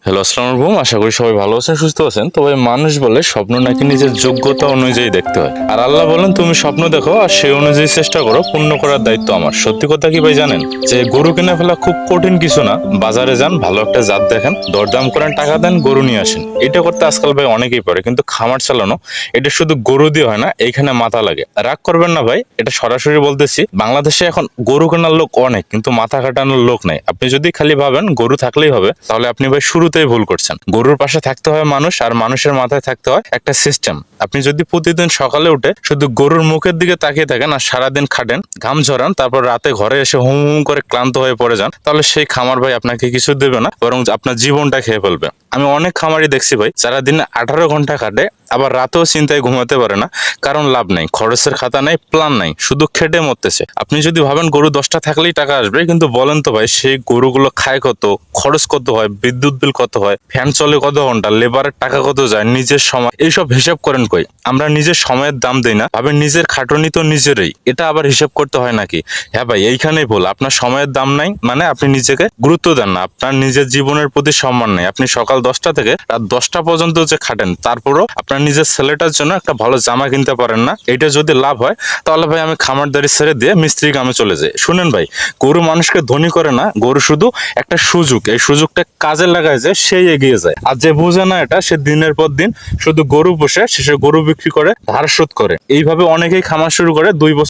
Hello, আসসালামু আলাইকুম। আশা করি সবাই ভালো আছেন, সুস্থ আছেন। তবে মানুষ বলে স্বপ্ন নাকি নিজের যোগ্যতা অনুযায়ী দেখতে হয়, আর আল্লাহ বলেন তুমি স্বপ্ন দেখো আর সেই অনুযায়ী চেষ্টা করো, পূর্ণ করার দায়িত্ব আমার। সত্যি কথা কি ভাই জানেন, যে গরু কিনে ফেলা খুব কঠিন কিছু না। বাজারে যান, ভালো একটা জাত দেখেন, দরদাম করেন, টাকা দেন, গরু নিয়ে আসেন। এটা করতে আজকাল ভাই অনেকেই পারে, কিন্তু খামার চালানো এটা শুধু গরু দিয়ে হয় না, এইখানে মাথা লাগে। রাগ করবেন না ভাই, এটা সরাসরি বলতেছি। বাংলাদেশে এখন গরু কেনার লোক অনেক, কিন্তু মাথা খাটানোর লোক নাই। আপনি যদি খালি ভাবেন গরু থাকলেই হবে, তাহলে আপনি ভাই শুরুতেই ভুল করছেন। গরুর পাশে থাকতে হয় মানুষ, আর মানুষের মাথায় থাকতে হয় একটা সিস্টেম। আপনি যদি প্রতিদিন সকালে উঠে শুধু গরুর মুখের দিকে তাকিয়ে থাকেন আর সারাদিন খাটেন, ঘাম ঝরান, তারপর রাতে ঘরে এসে হুম হুম করে ক্লান্ত হয়ে পড়ে যান, তাহলে সেই খামার ভাই আপনাকে কিছু দেবে না, বরং আপনার জীবনটা খেয়ে ফেলবে। আমি অনেক খামারই দেখছি ভাই, যারা দিনে 18 ঘন্টা খাটে, আবার রাতেও চিন্তায় ঘুমাতে পারে না। কারণ লাভ নাই, খরচের খাতা নাই, প্ল্যান নাই, শুধু খেটে মরতেছে। আপনি যদি ভাবেন গরু 10টা থাকলেই টাকা আসবে, কিন্তু বলেন তো ভাই, সেই গরুগুলো খায় কত, খরচ কত হয়, বিদ্যুৎ বিল কত হয়, ফ্যান চলে কত ঘন্টা, লেবারের টাকা কত যায়, নিজের সময়, এইসব হিসাব করেন কই? আমরা নিজের সময়ের দাম দেই না, ভাবেন নিজের খাটুনি তো নিজেরই, এটা আবার হিসাব করতে হয় নাকি? হ্যাঁ ভাই, এইখানেই ভুল। আপনার সময়ের দাম নাই মানে আপনি নিজেকে গুরুত্ব দেন না, আপনার নিজের জীবনের প্রতি সম্মান নেই। আপনি সকাল 10টা থেকে রাত 10টা পর্যন্ত যে খাটেন, তারপরও আপনার নিজের ছেলেটার জন্য একটা ভালো জামা কিনতে পারেন না। এটা যদি লাভ হয়, তাহলে ভাই আমি খামারদারি ছেড়ে দিয়ে মিস্ত্রি কামে চলে যাই। শুনেন ভাই, গরু মানুষকে ধনী করে না, গরু শুধু একটা সুযোগ। এই সুযোগটা কাজে লাগায় যে সেই এগিয়ে যায়, আর যে বোঝে না এটা, সে দিনের পর দিন শুধু গরু পোষে, শেষে গরু বিক্রি করে ধার শোধ করে। এইভাবে অনেকেই খামার শুরু করে 2 বছর